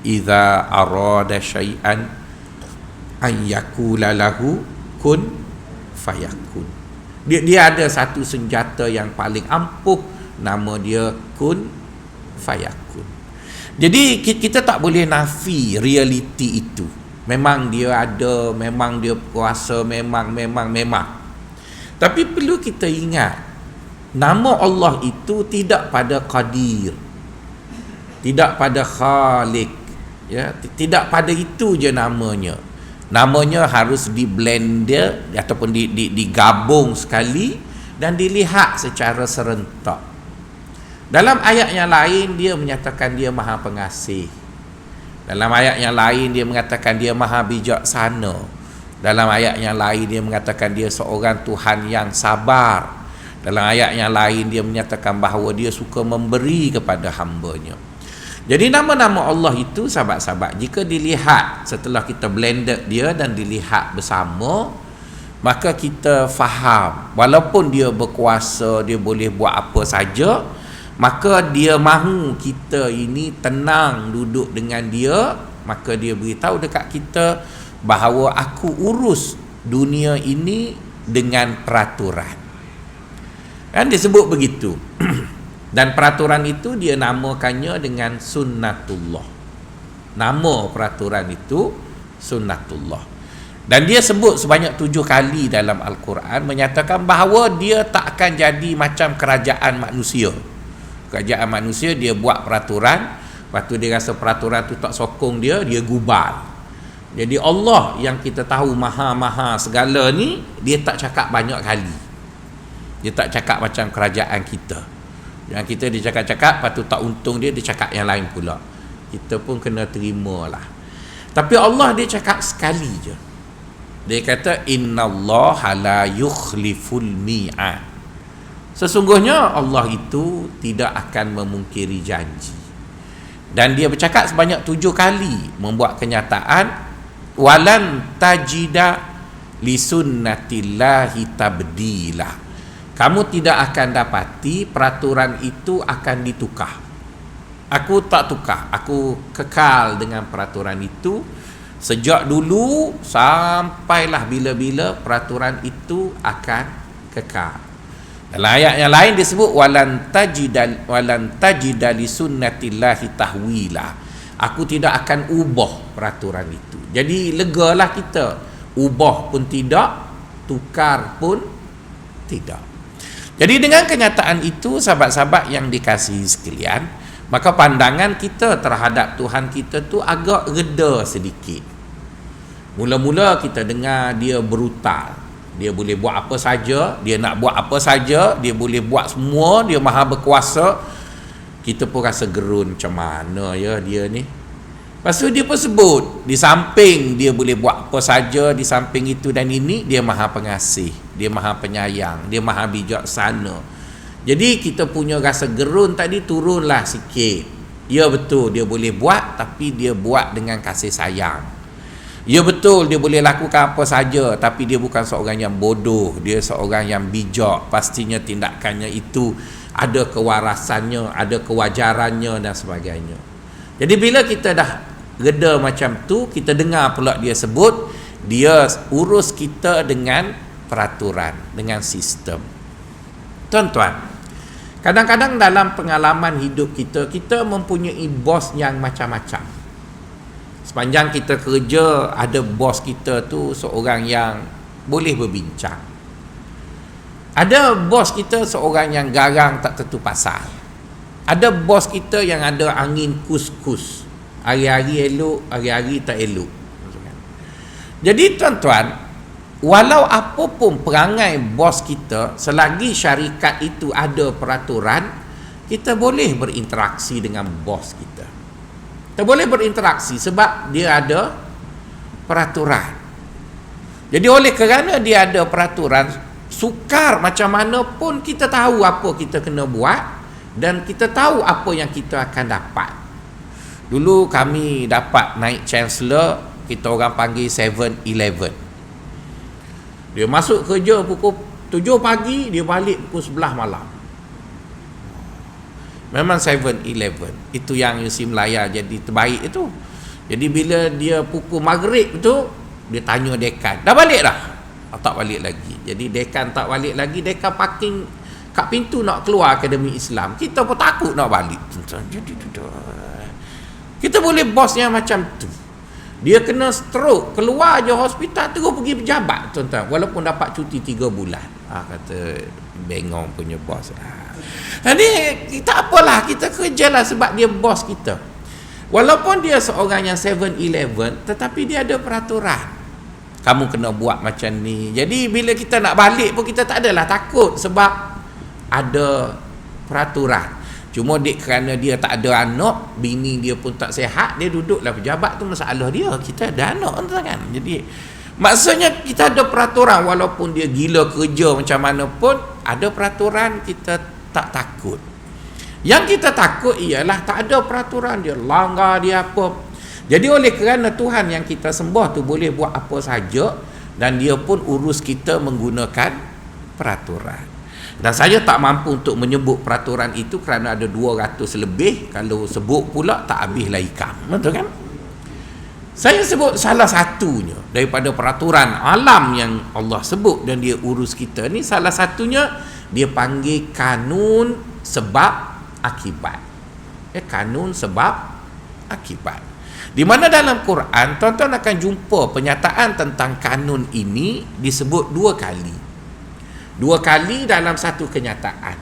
idza arada syai'an an yaqula lahu kun fayakun. Dia ada satu senjata yang paling ampuh, nama dia kun fayakun. Jadi kita tak boleh nafi realiti itu. Memang dia ada, memang dia kuasa, memang. Tapi perlu kita ingat, nama Allah itu tidak pada Qadir, tidak pada Khaliq, ya, tidak pada itu je namanya. Namanya harus di-blend ataupun digabung sekali dan dilihat secara serentak. Dalam ayat yang lain dia menyatakan dia Maha Pengasih. Dalam ayat yang lain dia mengatakan dia Maha Bijaksana. Dalam ayat yang lain dia mengatakan dia seorang Tuhan yang sabar. Dalam ayat yang lain dia menyatakan bahawa dia suka memberi kepada hamba-Nya. Jadi nama-nama Allah itu, sahabat-sahabat, jika dilihat setelah kita blended dia dan dilihat bersama, maka kita faham walaupun dia berkuasa, dia boleh buat apa saja, maka dia mahu kita ini tenang duduk dengan dia. Maka dia beritahu dekat kita bahawa aku urus dunia ini dengan peraturan. Kan disebut begitu. Dan peraturan itu dia namakannya dengan sunnatullah. Nama peraturan itu sunnatullah. Dan dia sebut sebanyak 7 kali dalam Al-Quran, menyatakan bahawa dia tak akan jadi macam kerajaan manusia. Kerajaan manusia dia buat peraturan, lepas tu dia rasa peraturan tu tak sokong dia gubal. Jadi Allah yang kita tahu maha segala ni, dia tak cakap banyak kali. Dia tak cakap macam kerajaan kita. Yang kita dia cakap-cakap, lepas tu tak untung dia cakap yang lain pula. Kita pun kena terimalah. Tapi Allah dia cakap sekali je. Dia kata innallaha la yukhliful mi'ad. Sesungguhnya Allah itu tidak akan memungkiri janji. Dan dia bercakap sebanyak 7 kali, membuat kenyataan walan tajida li sunnatillahi tabdila. Kamu tidak akan dapati peraturan itu akan ditukar. Aku tak tukar, aku kekal dengan peraturan itu sejak dulu sampailah bila-bila peraturan itu akan kekal. Dalam ayat yang lain disebut walan tajida li sunnatillahi tahwila. Aku tidak akan ubah peraturan itu. Jadi legalah kita. Ubah pun tidak, tukar pun tidak. Jadi dengan kenyataan itu, sahabat-sahabat yang dikasihi sekalian, maka pandangan kita terhadap Tuhan kita tu agak reda sedikit. Mula-mula kita dengar dia brutal, dia boleh buat apa saja, dia nak buat apa saja, dia boleh buat semua, dia maha berkuasa. Kita pun rasa gerun, macam mana ya dia ni. Lepas tu dia pun sebut, di samping dia boleh buat apa saja, di samping itu dan ini, dia maha pengasih, dia maha penyayang, dia maha bijaksana. Jadi kita punya rasa gerun tadi turunlah sikit. Ya betul, dia boleh buat, tapi dia buat dengan kasih sayang. Ya betul, dia boleh lakukan apa saja, tapi dia bukan seorang yang bodoh, dia seorang yang bijak. Pastinya tindakannya itu ada kewarasannya, ada kewajarannya dan sebagainya. Jadi bila kita dah reda macam tu, kita dengar pula dia sebut dia urus kita dengan peraturan, dengan sistem. Tuan-tuan, kadang-kadang dalam pengalaman hidup kita, kita mempunyai bos yang macam-macam. Sepanjang kita kerja, ada bos kita tu seorang yang boleh berbincang. Ada bos kita seorang yang garang tak tentu pasal. Ada bos kita yang ada angin kus-kus. Hari-hari elok, hari-hari tak elok. Jadi tuan-tuan, walau apa pun perangai bos kita, selagi syarikat itu ada peraturan, kita boleh berinteraksi dengan bos kita. Kita boleh berinteraksi sebab dia ada peraturan. Jadi oleh kerana dia ada peraturan, sukar macam mana pun kita tahu apa kita kena buat dan kita tahu apa yang kita akan dapat. Dulu kami dapat naik Chancellor, kita orang panggil 7-Eleven. Dia masuk kerja pukul 7 pagi, dia balik pukul 11 malam. Memang 7-Eleven itu yang UC Melaya jadi terbaik itu. Jadi bila dia pukul maghrib tu, dia tanya dekan, dah balik dah? Tak balik lagi. Jadi dekan tak balik lagi, dekan parking kat pintu nak keluar Akademi Islam. Kita pun takut nak balik. Jadi kita boleh bosnya macam tu. Dia kena stroke, keluar je hospital terus pergi pejabat, tuan-tuan, walaupun dapat cuti 3 bulan. Kata bengong punya bos. Jadi kita apalah, kita kerjalah sebab dia bos kita. Walaupun dia seorang yang 7-Eleven, tetapi dia ada peraturan. Kamu kena buat macam ni. Jadi bila kita nak balik pun kita tak adalah takut sebab ada peraturan. Cuma kerana dia tak ada anak, bini dia pun tak sihat, dia duduklah pejabat, tu masalah dia. Kita ada anak kan. Jadi maksudnya kita ada peraturan, walaupun dia gila kerja macam mana pun, ada peraturan, kita tak takut. Yang kita takut ialah tak ada peraturan, dia langgar, dia apa. Jadi oleh kerana Tuhan yang kita sembah tu boleh buat apa saja, dan dia pun urus kita menggunakan peraturan. Dan saya tak mampu untuk menyebut peraturan itu kerana ada 200 lebih. Kalau sebut pula tak habislah ikam. Betul kan? Saya sebut salah satunya daripada peraturan alam yang Allah sebut dan dia urus kita ni, salah satunya dia panggil kanun sebab akibat. Kanun sebab akibat. Di mana dalam Quran tuan-tuan akan jumpa penyataan tentang kanun ini disebut 2 kali. 2 kali dalam satu kenyataan.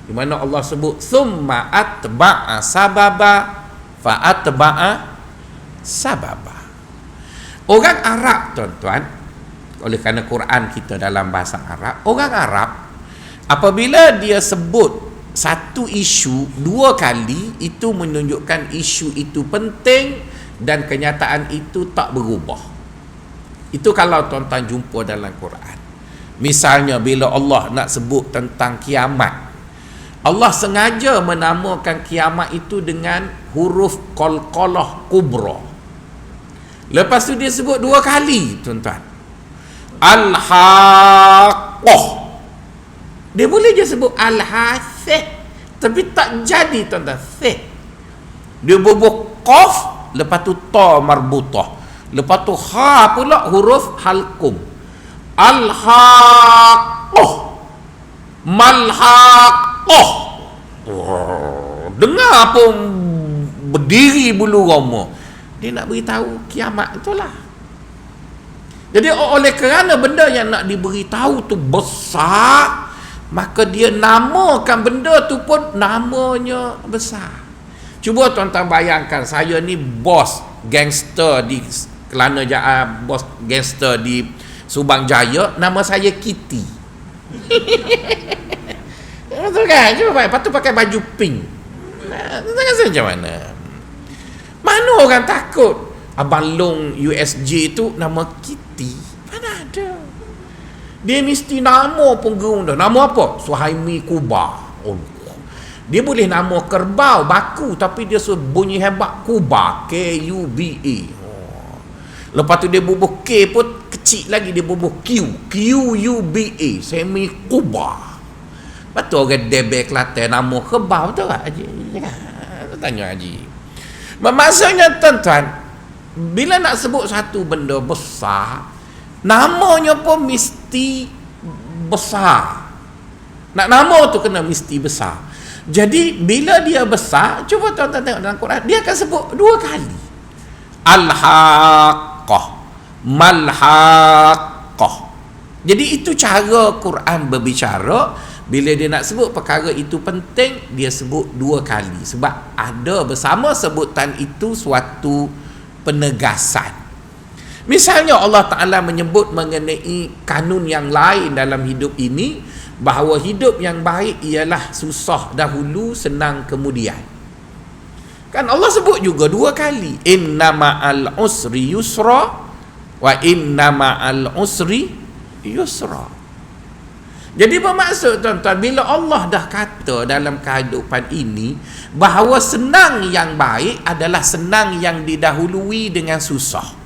Di mana Allah sebut summa atba'a sababa fa atba'a sababa. Orang Arab, tuan-tuan, oleh kerana Quran kita dalam bahasa Arab, orang Arab apabila dia sebut satu isu 2 kali, itu menunjukkan isu itu penting dan kenyataan itu tak berubah. Itu kalau tuan-tuan jumpa dalam Quran. Misalnya bila Allah nak sebut tentang kiamat, Allah sengaja menamakan kiamat itu dengan huruf qalqalah kubra. Lepas tu dia sebut 2 kali, tuan-tuan. Al-haqqah. Dia boleh je sebut al-hasih, tapi tak jadi, tuan-tuan. Dia bubuh qaf, lepas tu ta marbutah, lepas tu ha pula huruf halqum. Al-haqqah, mal-haqqah. Dengar pun berdiri bulu roma. Dia nak beritahu kiamat itulah. Jadi oleh kerana benda yang nak diberitahu tu besar, maka dia namakan benda tu pun namanya besar. Cuba tuan-tuan bayangkan, saya ni bos gangster di Kelana Jaya, bos gangster di Subang Jaya, nama saya Kitty. Betul kan? Cuba lepas tu pakai baju pink. Tengok rasa macam mana? Mana orang takut? Abang Long USJ tu nama Kitty. Mana ada? Dia mesti nama pun gerung dah. Nama apa? Suhaimi Kuba. Oh. Dia boleh nama kerbau baku, tapi dia suruh bunyi hebat Kuba, K-U-B-A. Oh. Lepas tu dia bubuh K pun kecil lagi, dia bubuh Q, Q-U-B-A, semi Kuba. Betul orang Debek Kelantan nama kerbau, betul tak Haji? Tanya Haji. Maksudnya tuan-tuan, bila nak sebut satu benda besar, namanya pun mesti besar. Nak nama tu kena mesti besar. Jadi bila dia besar, cuba tuan-tuan tengok dalam Quran, dia akan sebut 2 kali. Al-haqqah, mal-haqqah. Jadi itu cara Quran berbicara. Bila dia nak sebut perkara itu penting, dia sebut 2 kali. Sebab ada bersama sebutan itu suatu penegasan. Misalnya Allah Ta'ala menyebut mengenai kanun yang lain dalam hidup ini, bahawa hidup yang baik ialah susah dahulu, senang kemudian. Kan Allah sebut juga 2 kali. Inna ma'al usri yusra wa inna ma'al usri yusra. Jadi bermaksud tuan-tuan, bila Allah dah kata dalam kehidupan ini bahawa senang yang baik adalah senang yang didahului dengan susah.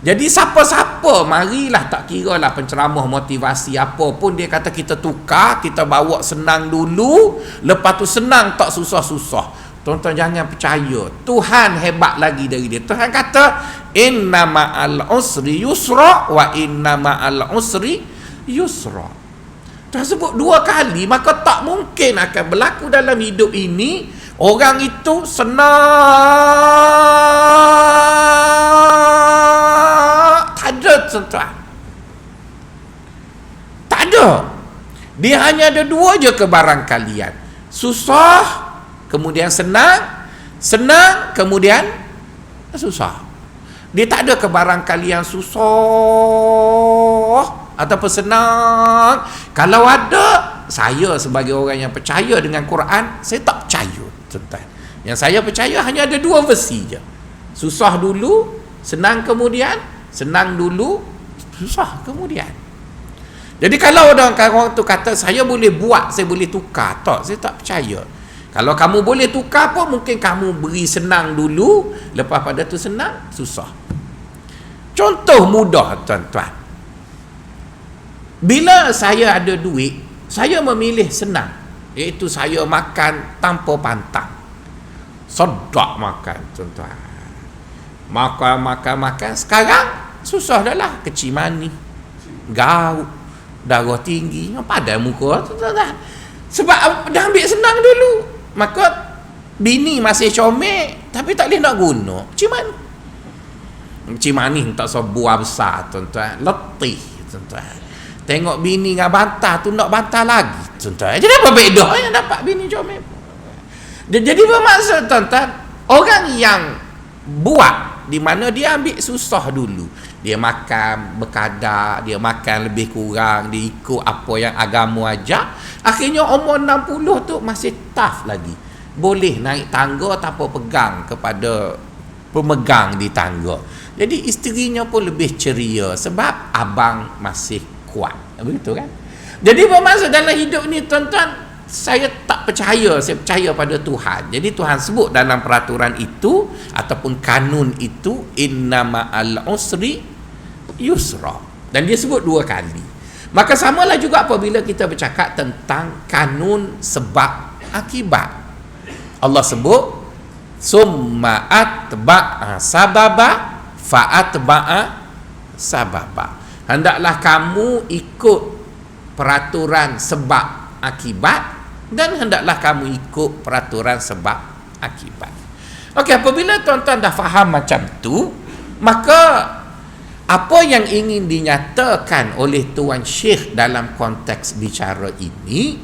Jadi siapa-siapa, marilah, tak kira lah penceramah motivasi apa pun, dia kata kita tukar, kita bawa senang dulu, lepas tu senang tak susah-susah. Tuan-tuan jangan percaya. Tuhan hebat lagi dari dia. Tuhan kata, inna ma'al usri yusra wa inna ma'al usri yusra. Tuhan sebut 2 kali, maka tak mungkin akan berlaku dalam hidup ini orang itu senang. Tak ada, tuan-tuan. Tak ada. Dia hanya ada 2 je kebarangkalian. Susah, kemudian senang, senang, kemudian susah. Dia tak ada kebarangkalian susah ataupun senang. Kalau ada, saya sebagai orang yang percaya dengan Quran, saya tak percaya, tuan-tuan. Yang saya percaya hanya ada 2 versi je. Susah dulu, senang kemudian, senang dulu, susah kemudian. Jadi kalau orang tu kata saya boleh buat, saya boleh tukar, tak, saya tak percaya. Kalau kamu boleh tukar pun mungkin kamu beri senang dulu, lepas pada tu senang, susah. Contoh mudah, tuan-tuan. Bila saya ada duit, saya memilih senang, iaitu saya makan tanpa pantang. Sedap makan, tuan-tuan. Makan. Sekarang susah dah lah. Kecil manis, gaut, darah tinggi, padan muka, tuan-tuan. Sebab dah ambil senang dulu. Maka bini masih comel, tapi tak boleh nak guna. Kecil manis tak sebuah besar, tuan-tuan. Letih, tuan-tuan. Tengok bini dengan bantah tu nak bantah lagi, tuan-tuan. Jadi apa beza yang dapat bini comel? Jadi bermaksud, tuan-tuan, orang yang buat di mana dia ambil susah dulu, dia makan berkadar, dia makan lebih kurang, dia ikut apa yang agama ajar, akhirnya umur 60 tu masih tough lagi, boleh naik tangga tanpa pegang kepada pemegang di tangga. Jadi isterinya pun lebih ceria sebab abang masih kuat, begitu kan? Jadi bermaksud dalam hidup ni, tuan-tuan, saya tak percaya, saya percaya pada Tuhan. Jadi Tuhan sebut dalam peraturan itu ataupun kanun itu, inna ma'al usri yusra, dan dia sebut 2 kali. Maka samalah juga apabila kita bercakap tentang kanun sebab akibat. Allah sebut summa atba'a sababa fa'atba'a sababa. Hendaklah kamu ikut peraturan sebab akibat, dan hendaklah kamu ikut peraturan sebab akibat. Okey, apabila tuan-tuan dah faham macam tu, maka apa yang ingin dinyatakan oleh Tuan Syekh dalam konteks bicara ini,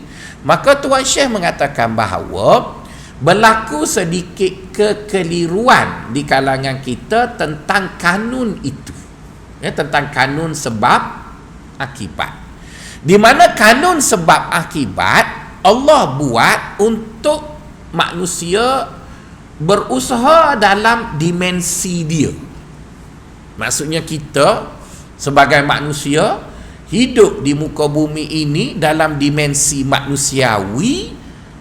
maka Tuan Syekh mengatakan bahawa berlaku sedikit kekeliruan di kalangan kita tentang kanun itu, tentang kanun sebab akibat, di mana kanun sebab akibat Allah buat untuk manusia berusaha dalam dimensi dia. Maksudnya kita sebagai manusia hidup di muka bumi ini dalam dimensi manusiawi,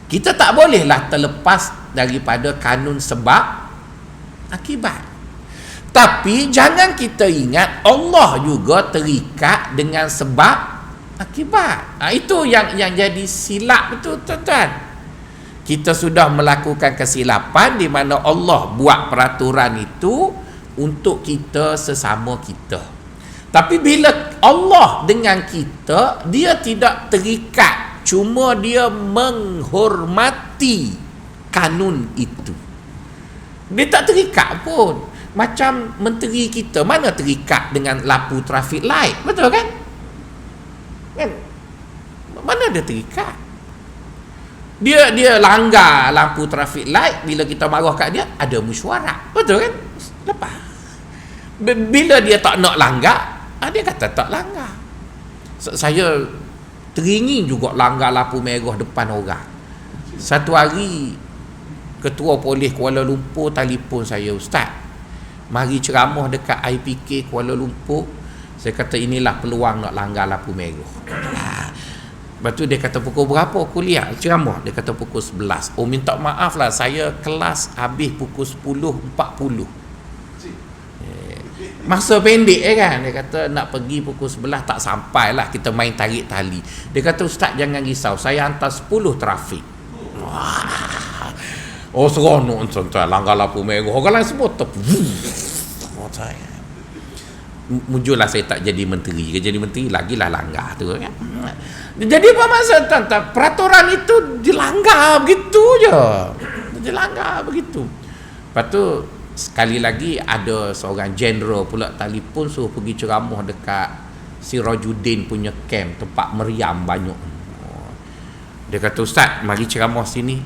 kita tak bolehlah terlepas daripada kanun sebab akibat. Tapi jangan kita ingat Allah juga terikat dengan sebab akibat. Itu yang jadi silap itu, tuan-tuan. Kita sudah melakukan kesilapan di mana Allah buat peraturan itu untuk kita sesama kita. Tapi bila Allah dengan kita, dia tidak terikat, cuma dia menghormati kanun itu. Dia tak terikat pun. Macam menteri kita, mana terikat dengan lampu traffic light, betul kan? Mana dia terikat? Dia langgar lampu traffic light, bila kita marah kat dia, ada mesyuarat, betul kan? Lepas bila dia tak nak langgar, dia kata tak langgar. Saya teringin juga langgar lampu merah depan orang. Satu hari Ketua Polis Kuala Lumpur telefon saya, Ustaz, mari ceramah dekat IPK Kuala Lumpur. Saya kata inilah peluang nak langgar lampu merah. Lepas tu dia kata pukul berapa kuliah ceramah? Dia kata pukul 11. Oh, minta maaf lah, saya kelas habis pukul 10.40. Masa pendek kan. Dia kata nak pergi pukul 11 tak sampai lah, kita main tarik tali. Dia kata Ustaz jangan risau, saya hantar 10 trafik. Wah. Oh seronok tuan-tuan, langgar lampu merah, orang lain semua saya muncullah saya tak jadi menteri. Jadi menteri lagilah langgar tu kan. Jadi apa maksud tuan-tuan? Peraturan itu dilanggar begitu je. Dilanggar begitu. Lepas tu sekali lagi ada seorang general pula telefon suruh pergi ceramah dekat Sirajuddin punya camp, tempat meriam banyak. Dia kata, Ustaz, mari ceramah sini.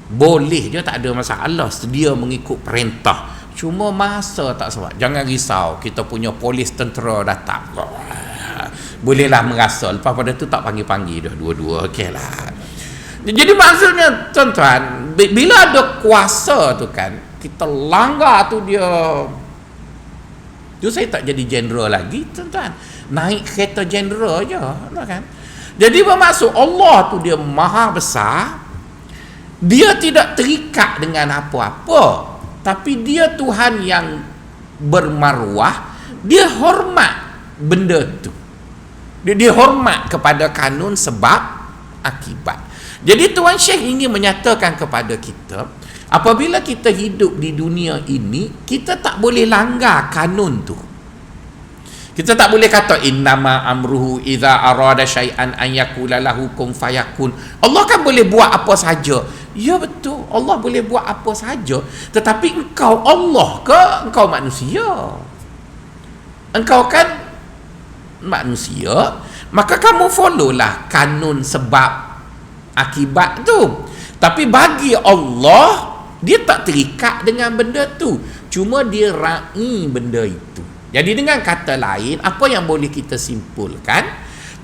Boleh je, tak ada masalah, sedia mengikut perintah. Cuma masa tak sebab. Jangan risau, kita punya polis tentera datang. Bolehlah merasa. Lepas pada tu tak panggil-panggil dah dua-dua. Okey lah. Jadi maksudnya tuan-tuan, bila ada kuasa tu kan, kita langgar tu dia. Tu saya tak jadi general lagi tuan-tuan. Naik kereta general je kan. Jadi bermaksud Allah tu dia maha besar. Dia tidak terikat dengan apa-apa, tapi dia Tuhan yang bermaruah. Dia hormat benda tu. Dia hormat kepada kanun sebab akibat. Jadi Tuan Syekh ingin menyatakan kepada kita, apabila kita hidup di dunia ini, kita tak boleh langgar kanun tu. Kita tak boleh kata innama amruhu idza arada syai'an an yaqula lahu kun fayakun. Allah kan boleh buat apa saja. Ya betul, Allah boleh buat apa saja. Tetapi engkau Allah ke engkau manusia? Engkau kan manusia, maka kamu follow lah kanun sebab akibat tu. Tapi bagi Allah, dia tak terikat dengan benda tu. Cuma dia ra'i benda itu. Jadi dengan kata lain, apa yang boleh kita simpulkan,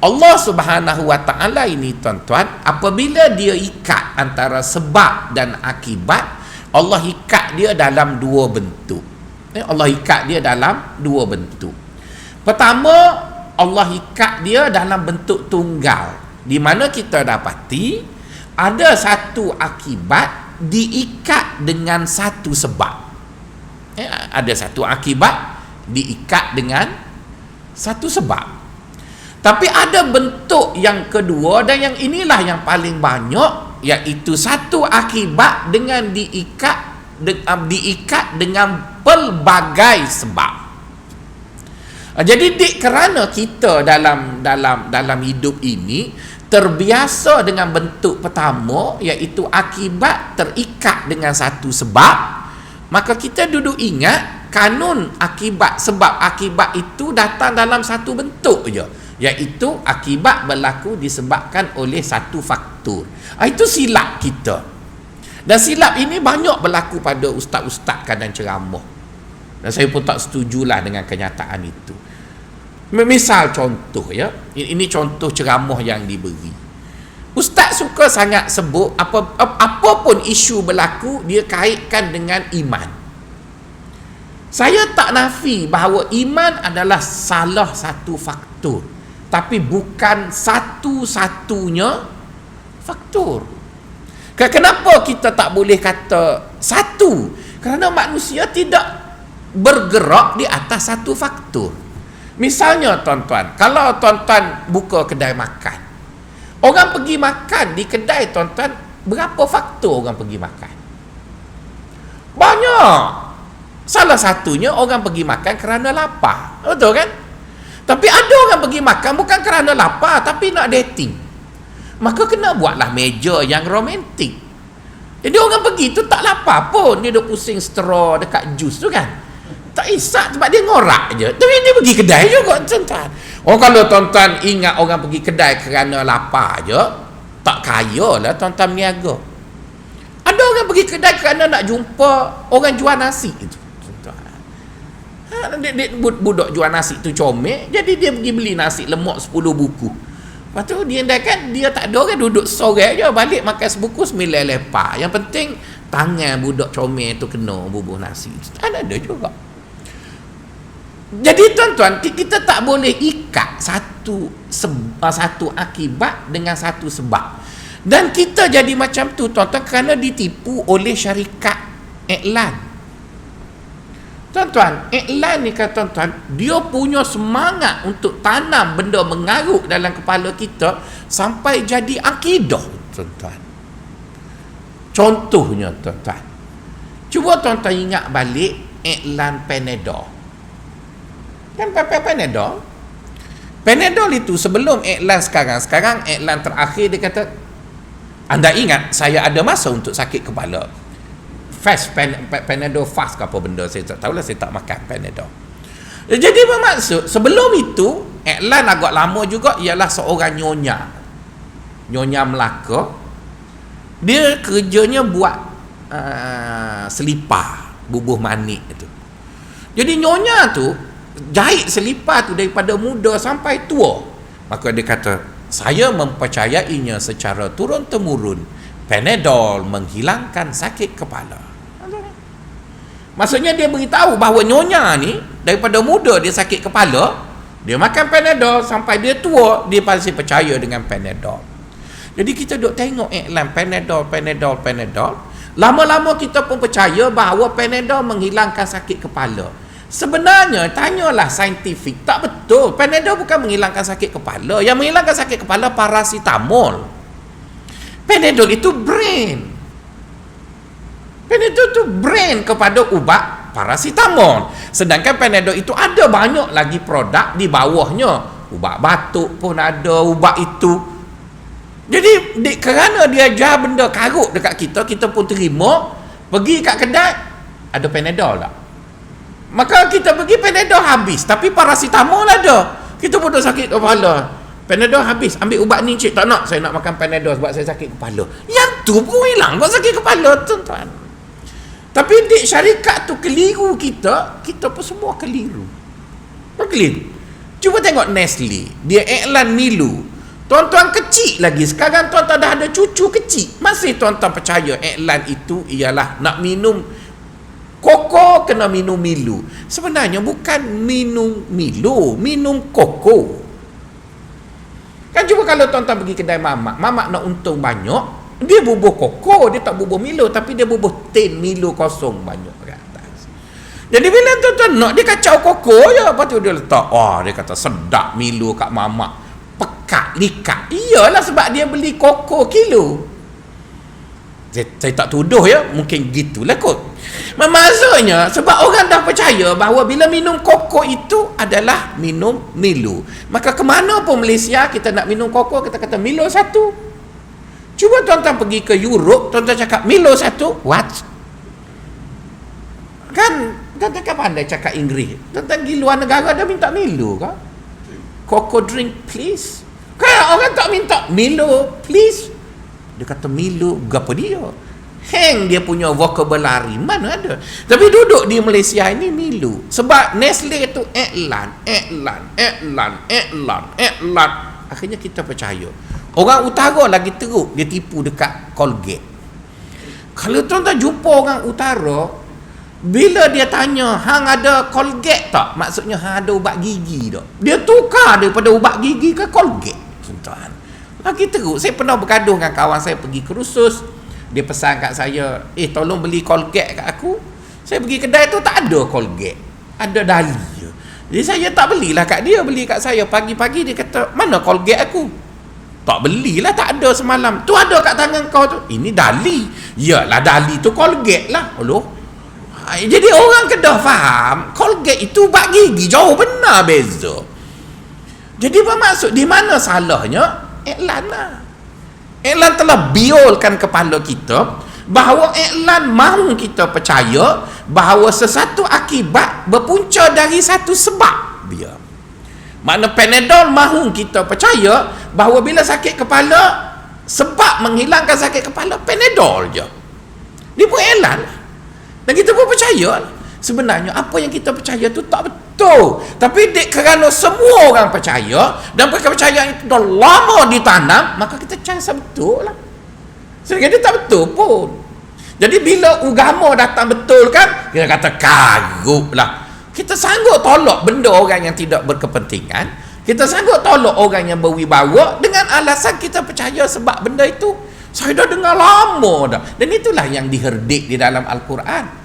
Allah Subhanahu wa ta'ala ini tuan-tuan, apabila dia ikat antara sebab dan akibat, Allah ikat dia dalam dua bentuk. Allah ikat dia dalam dua bentuk. Pertama, Allah ikat dia dalam bentuk tunggal, di mana kita dapati ada satu akibat diikat dengan satu sebab. Ada satu akibat diikat dengan satu sebab. Tapi ada bentuk yang kedua, dan yang inilah yang paling banyak, iaitu satu akibat dengan diikat dengan pelbagai sebab. Jadi kerana kita dalam hidup ini terbiasa dengan bentuk pertama, iaitu akibat terikat dengan satu sebab, maka kita duduk ingat kanun akibat, sebab akibat itu datang dalam satu bentuk je, iaitu akibat berlaku disebabkan oleh satu faktor. Itu silap kita. Dan silap ini banyak berlaku pada ustaz-ustaz kadang ceramah. Dan saya pun tak setujulah dengan kenyataan itu. Misal contoh ya, ini contoh ceramah yang diberi. Ustaz suka sangat sebut apapun isu berlaku, dia kaitkan dengan iman. Saya tak nafi bahawa iman adalah salah satu faktor, tapi bukan satu-satunya faktor. Kenapa kita tak boleh kata satu? Kerana manusia tidak bergerak di atas satu faktor. Misalnya tuan-tuan, kalau tuan-tuan buka kedai makan, orang pergi makan di kedai tuan-tuan, berapa faktor orang pergi makan? Banyak. Salah satunya orang pergi makan kerana lapar. Betul kan? Tapi ada orang pergi makan bukan kerana lapar, tapi nak dating. Maka kena buatlah meja yang romantik. Jadi orang pergi tu tak lapar pun, dia duk pusing straw dekat jus tu kan. Tak isak sebab dia ngorak je. Tapi dia pergi kedai juga tuan-tuan. Oh, kalau tuan-tuan ingat orang pergi kedai kerana lapar je, tak kaya lah tuan-tuan berniaga. Ada orang pergi kedai kerana nak jumpa orang jual nasi itu. Budak jual nasi tu comel, jadi dia pergi beli nasi lemak 10 buku. Lepas tu dia kan, dia tak ada orang, duduk sore je, balik makan sebuku 9 lepak. Yang penting tangan budak comel tu kena bubuh nasi. Ada juga. Jadi tuan-tuan, kita tak boleh ikat satu akibat dengan satu sebab. Dan kita jadi macam tu tuan-tuan kerana ditipu oleh syarikat iklan. Tuan-tuan, iklan ni kan tuan-tuan, dia punya semangat untuk tanam benda mengarut dalam kepala kita sampai jadi akidah, tuan-tuan. Contohnya tuan-tuan, cuba tuan-tuan ingat balik iklan Panadol. Kan Panadol, Panadol itu sebelum iklan sekarang iklan terakhir dia kata, anda ingat saya ada masa untuk sakit kepala, fast Panadol fast ke apa benda, saya tak tahulah, saya tak makan Panadol. Jadi bermaksud sebelum itu iklan agak lama juga ialah seorang nyonya Melaka. Dia kerjanya buat selipar bubuh manik itu. Jadi nyonya tu jahit selipar tu daripada muda sampai tua. Maka dia kata, saya mempercayainya secara turun-temurun, Panadol menghilangkan sakit kepala. Maksudnya dia beritahu bahawa nyonya ni daripada muda dia sakit kepala, dia makan Panadol sampai dia tua, dia pasti percaya dengan Panadol. Jadi kita duk tengok iklan Panadol. Lama-lama kita pun percaya bahawa Panadol menghilangkan sakit kepala. Sebenarnya tanyalah saintifik, tak betul. Panadol bukan menghilangkan sakit kepala. Yang menghilangkan sakit kepala paracetamol. Panadol itu brand. Panadol itu brand kepada ubat paracetamol. Sedangkan Panadol itu ada banyak lagi produk di bawahnya. Ubat batuk pun ada, ubat itu. Jadi kerana dia jual benda karut dekat kita, kita pun terima. Pergi kat kedai, ada Panadol tak? Maka kita pergi, Panadol habis, tapi paracetamol ada. Kita pun dah sakit kepala, Panadol habis, ambil ubat ni cik, tak nak, saya nak makan Panadol sebab saya sakit kepala. Yang tu pun hilang kau sakit kepala, tuan-tuan. Tapi di syarikat tu keliru kita pun semua keliru. Cuba tengok Nestle, dia iklan Milo. Tuan-tuan kecil lagi, sekarang tuan-tuan dah ada cucu kecil, masih tuan-tuan percaya iklan itu ialah nak minum Koko kena minum Milo. Sebenarnya bukan minum Milo, minum koko. Kan cuba kalau tuan-tuan pergi kedai mamak nak untung banyak, dia bubuh koko, dia tak bubuh Milo, tapi dia bubuh tin Milo kosong banyak kat atas. Jadi bila tuan-tuan nak, dia kacau koko je, lepas tu dia letak, dia kata sedap Milo kat mamak, pekat, likat. Iyalah sebab dia beli koko kilo. Saya tak tuduh ya, mungkin gitulah kot. Maksudnya sebab orang dah percaya bahawa bila minum koko itu adalah minum Milo. Maka ke mana pun Malaysia kita nak minum koko, kita kata Milo 1. Cuba tuan-tuan pergi ke Europe, tuan-tuan cakap Milo 1, what? Kan tuan-tuan pandai cakap Inggeris. Tuan-tuan pergi luar negara dah minta Milo kan? Koko drink please. Kan orang tak minta Milo please. Dia kata Milo, apa dia? Hang dia punya vocabulary, mana ada. Tapi duduk di Malaysia ini Milo. Sebab Nestle itu iklan. Akhirnya kita percaya. Orang utara lagi teruk, dia tipu dekat Colgate. Kalau tuan-tuan jumpa orang utara, bila dia tanya, hang ada Colgate tak? Maksudnya hang ada ubat gigi tak? Dia tukar daripada ubat gigi ke Colgate, tuan-tuan. Lagi teruk. Saya pernah bergaduh dengan kawan saya pergi kursus. Dia pesan kat saya, tolong beli Colgate kat aku. Saya pergi kedai tu tak ada Colgate, ada Dali je. Jadi saya tak belilah kat dia, beli kat saya. Pagi-pagi dia kata, mana Colgate aku? Tak belilah, tak ada semalam. Tu ada kat tangan kau tu. Ini Dali. Yalah Dali tu Colgate lah. Jadi orang Kedah faham Colgate itu ubat gigi, jauh benar beza. Jadi bermaksud di mana salahnya? Iklan lah. Iklan telah biolkan kepala kita bahawa iklan mahu kita percaya bahawa sesuatu akibat berpunca dari satu sebab dia. Makna Panadol mahu kita percaya bahawa bila sakit kepala, sebab menghilangkan sakit kepala Panadol je. Dia pun iklan lah. Dan kita pun percaya. Sebenarnya apa yang kita percaya tu tak betul. Tapi kerana semua orang percaya dan kepercayaan itu dah lama ditanam, maka kita cakap betul lah. Sehingga dia tak betul pun. Jadi bila agama datang betul kan, kita kata karut lah. Kita sanggup tolak benda orang yang tidak berkepentingan. Kita sanggup tolak orang yang berwibawa dengan alasan kita percaya sebab benda itu saya dah dengar lama dah. Dan itulah yang diherdik di dalam Al-Quran.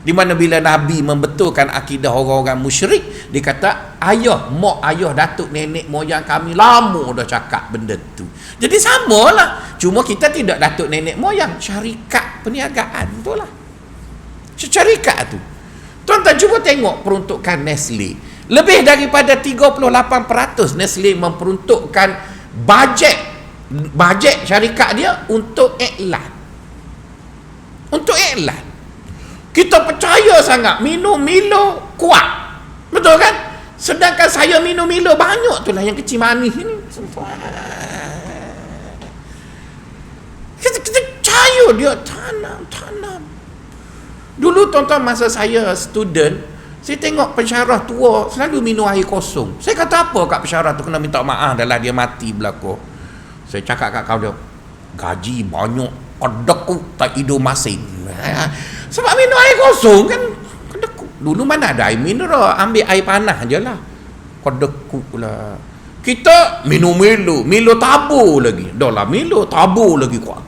Di mana bila Nabi membetulkan akidah orang-orang musyrik, dia kata ayah, mak ayah, datuk, nenek, moyang kami lama dah cakap benda tu. Jadi samalah. Cuma kita tidak datuk, nenek, moyang. Syarikat perniagaan tu lah. Syarikat tu. Tuan-tuan cuba tengok peruntukan Nestle. Lebih daripada 38% Nestle memperuntukkan bajet syarikat dia untuk iklan. Untuk iklan. Kita percaya sangat minum Milo kuat. Betul kan? Sedangkan saya minum Milo banyak tu lah yang kecil manis ni. Kita percaya dia tanam. Dulu tuan-tuan masa saya student, saya tengok pensyarah tua selalu minum air kosong. Saya kata apa kat pensyarah tu, kena minta maaf dah lah dia mati belakang. Saya cakap kat kau dia, gaji banyak, kodok tak hidup masin. Sebab minum air kosong kan. Dulu mana ada air mineral, ambil air panas je lah. Kodok lah. Kita minum Milo tabur lagi. Dah lah Milo tabur lagi kuat.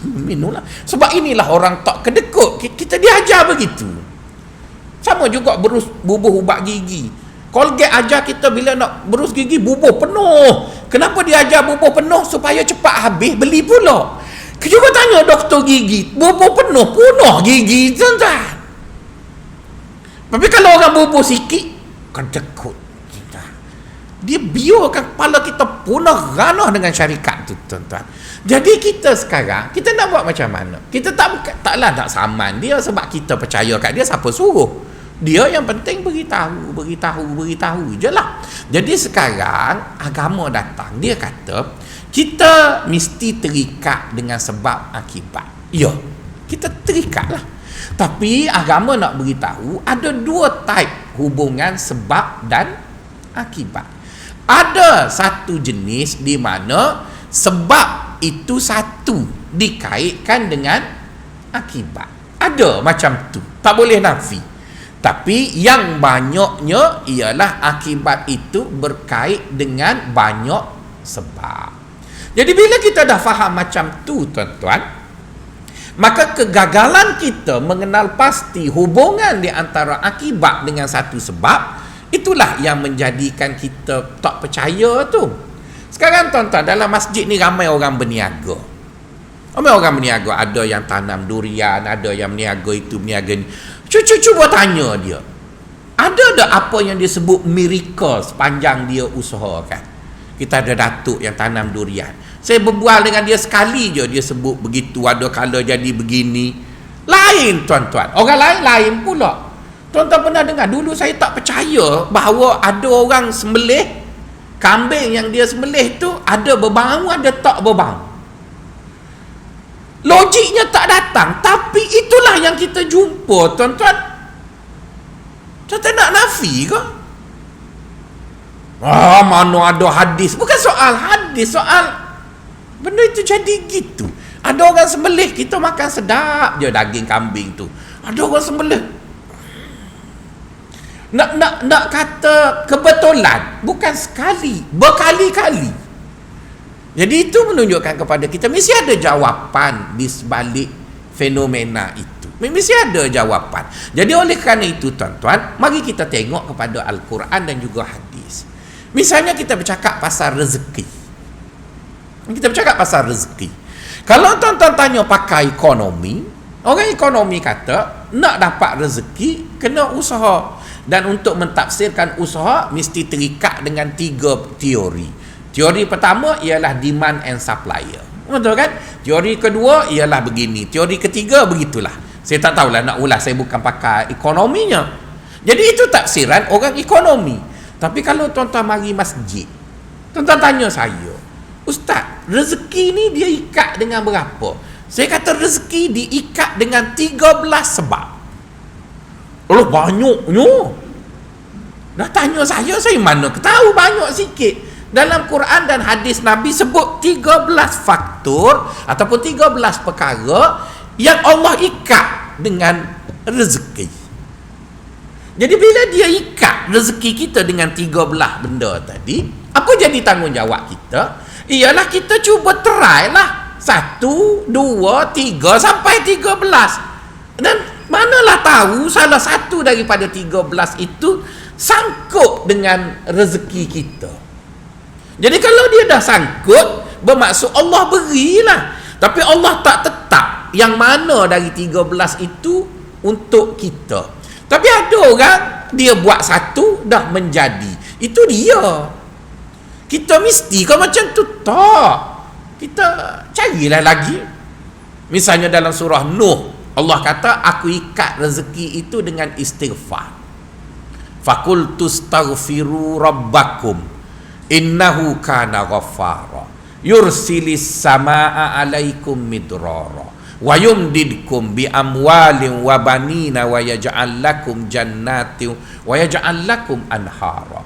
Minum lah. Sebab inilah orang tak kedekut. Kita diajar begitu. Sama juga bubuh ubat gigi. Colgate ajar kita bila nak berus gigi bubuh penuh. Kenapa dia ajar bubuh penuh? Supaya cepat habis, beli pula. Cuba tanya doktor gigi, bubuh penuh gigi, tuan-tuan. Tapi kalau orang bubuh sikit, kedekut. Dia biarkan kepala kita punah ranah dengan syarikat tu, tuan-tuan. Jadi kita sekarang, kita nak buat macam mana? Kita taklah nak saman dia sebab kita percaya kat dia, siapa suruh. Dia yang penting beritahu je lah. Jadi sekarang agama datang, dia kata kita mesti terikat dengan sebab akibat. Ya, kita terikat lah. Tapi agama nak beritahu ada dua type hubungan sebab dan akibat. Ada satu jenis di mana sebab itu satu dikaitkan dengan akibat. Ada macam tu, tak boleh nafi. Tapi yang banyaknya ialah akibat itu berkait dengan banyak sebab. Jadi bila kita dah faham macam tu, tuan-tuan, maka kegagalan kita mengenal pasti hubungan di antara akibat dengan satu sebab, itulah yang menjadikan kita tak percaya tu. Sekarang tuan-tuan, dalam masjid ni ramai orang berniaga. Ramai orang berniaga. Ada yang tanam durian, ada yang berniaga itu, berniaga ni. Cuba tanya dia, ada tak apa yang dia sebut miracle sepanjang dia usahakan? Kita ada datuk yang tanam durian. Saya berbual dengan dia sekali je, dia sebut begitu, ada kala jadi begini. Lain, tuan-tuan. Orang lain pula. Tuan-tuan pernah dengar, dulu saya tak percaya bahawa ada orang sembelih kambing yang dia sembelih tu ada berbau, ada tak berbau. Logiknya tak datang, tapi itulah yang kita jumpa, tuan-tuan. Tuan-tuan nak nafi ke? Mana ada hadis. Bukan soal hadis, soal benda itu jadi gitu. Ada orang sembelih, kita makan sedap je daging kambing tu. Ada orang sembelih, nak kata kebetulan, bukan sekali, berkali-kali. Jadi itu menunjukkan kepada kita mesti ada jawapan di sebalik fenomena itu. Mesti ada jawapan. Jadi oleh kerana itu, tuan-tuan, mari kita tengok kepada Al-Quran dan juga hadis. Misalnya kita bercakap pasal rezeki. Kalau tuan-tuan tanya pakar ekonomi, orang ekonomi kata nak dapat rezeki kena usaha. Dan untuk mentafsirkan usaha mesti terikat dengan 3 teori. Teori pertama ialah demand and supplier. Betul kan? Teori kedua ialah begini. Teori ketiga begitulah. Saya tak tahulah nak ulas, saya bukan pakar ekonominya. Jadi itu tafsiran orang ekonomi. Tapi kalau tuan-tuan mari masjid, tuan-tuan tanya saya, Ustaz, rezeki ni dia ikat dengan berapa? Saya kata rezeki diikat dengan 13 sebab. Allah, banyaknya. Dah tanya saya mana ketahu banyak sikit. Dalam Quran dan hadis Nabi sebut 13 faktor ataupun 13 perkara yang Allah ikat dengan rezeki. Jadi bila dia ikat rezeki kita dengan 13 benda tadi, apa jadi tanggungjawab kita? Ialah kita cuba try lah 1, 2, 3 sampai 13. Dan Manalah tahu salah satu daripada 13 itu sangkut dengan rezeki kita. Jadi kalau dia dah sangkut, bermaksud Allah berilah. Tapi Allah tak tetap yang mana dari 13 itu untuk kita. Tapi ada orang, dia buat satu, dah menjadi. Itu dia. Kita mesti kalau macam tu tak. Kita carilah lagi. Misalnya dalam surah Nuh, Allah kata, aku ikat rezeki itu dengan istighfar. Faqultu astaghfiru rabbakum innahu kana ghaffara yursilis samaa alaikum midrara wa yumdidkum bi amwalin wa banina wa yaj'al lakum jannatin wa yaj'al lakum anhara.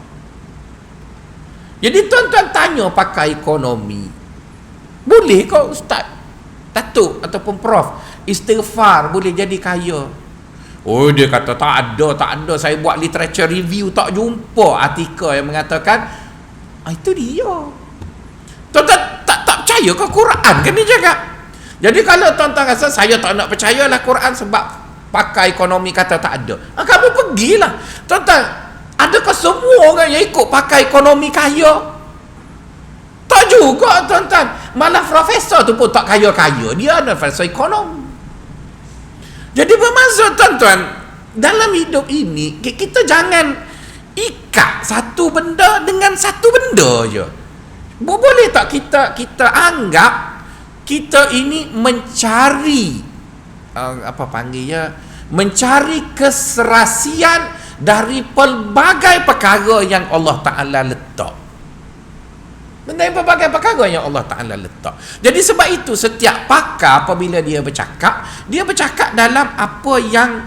Jadi tuan-tuan tanya pakai ekonomi, boleh kau ustaz, datuk ataupun prof, istighfar boleh jadi kaya? Oh, dia kata tak ada, saya buat literature review tak jumpa artikel yang mengatakan itu dia. Tuan-tuan tak percaya ke Quran kan dia cakap. Jadi kalau tuan-tuan rasa saya tak nak percayalah Quran sebab pakai ekonomi kata tak ada, kamu pergilah. Tuan-tuan, adakah semua orang yang ikut pakai ekonomi kaya? Tak juga tuan-tuan. Malah profesor tu pun tak kaya-kaya, dia adalah profesor ekonomi. Jadi bermaksud tuan-tuan, dalam hidup ini kita jangan ikat satu benda dengan satu benda je. Boleh tak kita anggap kita ini mencari mencari keserasian dari pelbagai perkara yang Allah Ta'ala letak. Dari pelbagai perkara yang Allah Ta'ala letak. Jadi sebab itu setiap pakar apabila dia bercakap dalam apa yang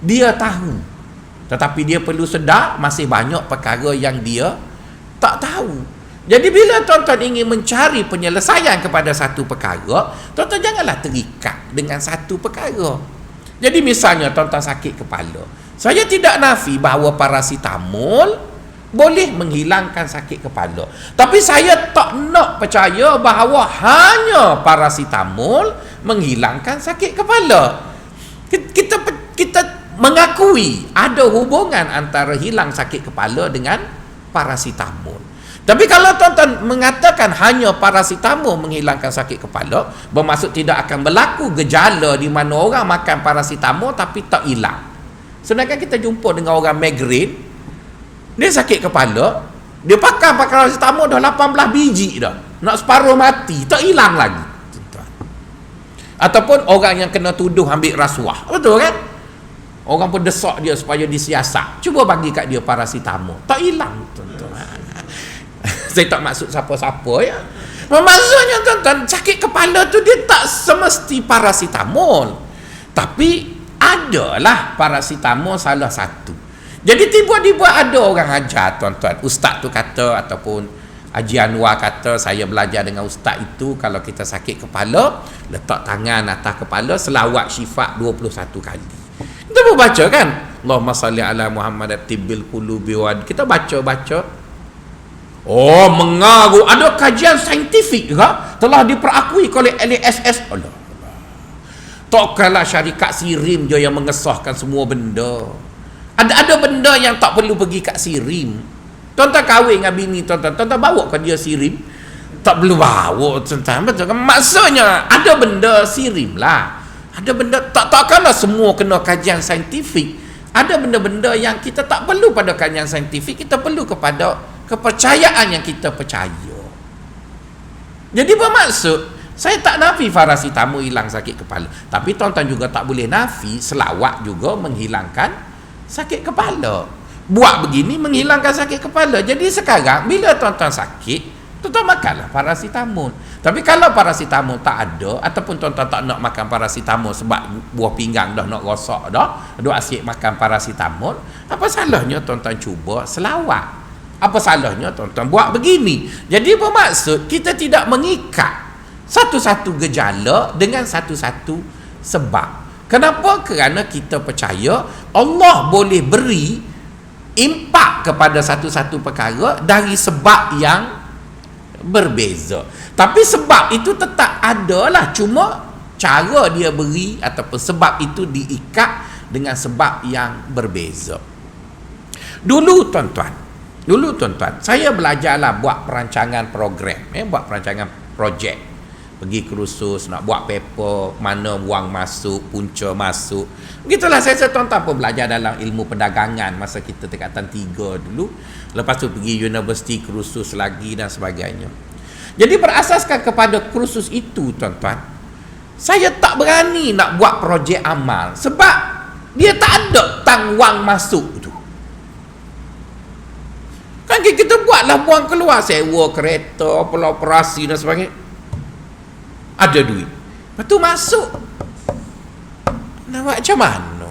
dia tahu. Tetapi dia perlu sedar masih banyak perkara yang dia tak tahu. Jadi bila tuan-tuan ingin mencari penyelesaian kepada satu perkara, tuan-tuan janganlah terikat dengan satu perkara. Jadi misalnya tuan-tuan sakit kepala, saya tidak nafi bahawa paracetamol boleh menghilangkan sakit kepala. Tapi saya tak nak percaya bahawa hanya paracetamol menghilangkan sakit kepala. Kita mengakui ada hubungan antara hilang sakit kepala dengan paracetamol. Tapi kalau tuan-tuan mengatakan hanya paracetamol menghilangkan sakit kepala, bermaksud tidak akan berlaku gejala di mana orang makan paracetamol tapi tak hilang. Sedangkan kita jumpa dengan orang migraine, dia sakit kepala, dia pakai paracetamol dah 18 biji dah, nak separuh mati, tak hilang lagi. Ataupun orang yang kena tuduh ambil rasuah, betul kan? Orang pun desak dia supaya disiasat, cuba bagi kat dia paracetamol, tak hilang, tuan-tuan. Saya tak maksud siapa-siapa ya. Maksudnya tuan-tuan, sakit kepala tu dia tak semesti paracetamol, tapi adalah paracetamol salah satu. Jadi tiba-tiba ada orang ajar tuan-tuan, ustaz tu kata ataupun Haji Anwar kata, saya belajar dengan ustaz itu, kalau kita sakit kepala letak tangan atas kepala, selawat syifa 21 kali. Kita pun baca kan, Allahumma salli ala Muhammad tibbil qulubi wa, kita baca-baca. Oh, mengaruh. Ada kajian saintifik juga telah diperakui oleh LSS. Allah. Takkanlah syarikat Sirim je yang mengesahkan semua benda. Ada benda yang tak perlu pergi kat Sirim. Tuan-tuan kahwin dengan bini tuan-tuan bawa ke dia Sirim, tak perlu bawa tuan-tuan, betul kan? Maksudnya ada benda Sirim lah. Ada benda takkanlah semua kena kajian saintifik. Ada benda-benda yang kita tak perlu pada kajian saintifik, kita perlu kepada kepercayaan yang kita percaya. Jadi bermaksud, saya tak nafi paracetamol hilang sakit kepala, tapi tuan-tuan juga tak boleh nafi selawat juga menghilangkan sakit kepala. Buat begini menghilangkan sakit kepala. Jadi sekarang bila tuan-tuan sakit, tuan-tuan makanlah paracetamol. Tapi kalau paracetamol tak ada, ataupun tuan-tuan tak nak makan paracetamol sebab buah pinggang dah nak rosak dah, duk asyik makan paracetamol, apa salahnya tuan-tuan cuba selawat? Apa salahnya tuan-tuan buat begini? Jadi bermaksud kita tidak mengikat satu-satu gejala dengan satu-satu sebab. Kenapa? Kerana kita percaya Allah boleh beri impak kepada satu-satu perkara dari sebab yang berbeza. Tapi sebab itu tetap adalah, cuma cara dia beri ataupun sebab itu diikat dengan sebab yang berbeza. Dulu tuan-tuan, saya belajarlah buat perancangan program, buat perancangan projek, pergi kursus nak buat paper, mana wang masuk, punca masuk. Begitulah saya tuan-tuan pun belajar dalam ilmu perdagangan masa kita tingkatan 3 dulu. Lepas tu pergi universiti, kursus lagi dan sebagainya. Jadi berasaskan kepada kursus itu tuan-tuan, saya tak berani nak buat projek amal sebab dia tak ada tang wang masuk tu. Kan kita buatlah buang keluar, sewa kereta, operasi dan sebagainya, ada duit, lepas tu masuk, nak buat macam mana?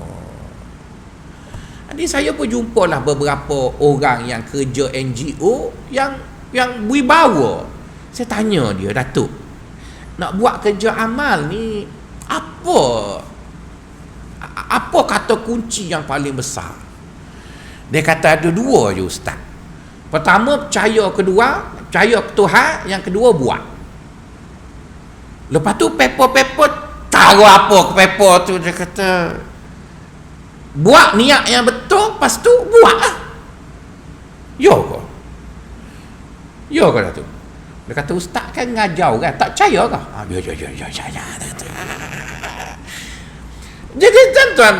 Jadi saya pun jumpalah beberapa orang yang kerja NGO yang wibawa. Saya tanya dia, Datuk, nak buat kerja amal ni apa kata kunci yang paling besar? Dia kata ada 2 je ustaz. Pertama percaya ke Tuhan, yang kedua buat. Lepas tu paper tahu apa ke paper tu, dia kata buat niat yang betul, lepas tu buat lah. Ya ke Datuk? Dia kata ustaz kan ngajau kan, tak percaya ke? Ya. Jadi tuan-tuan,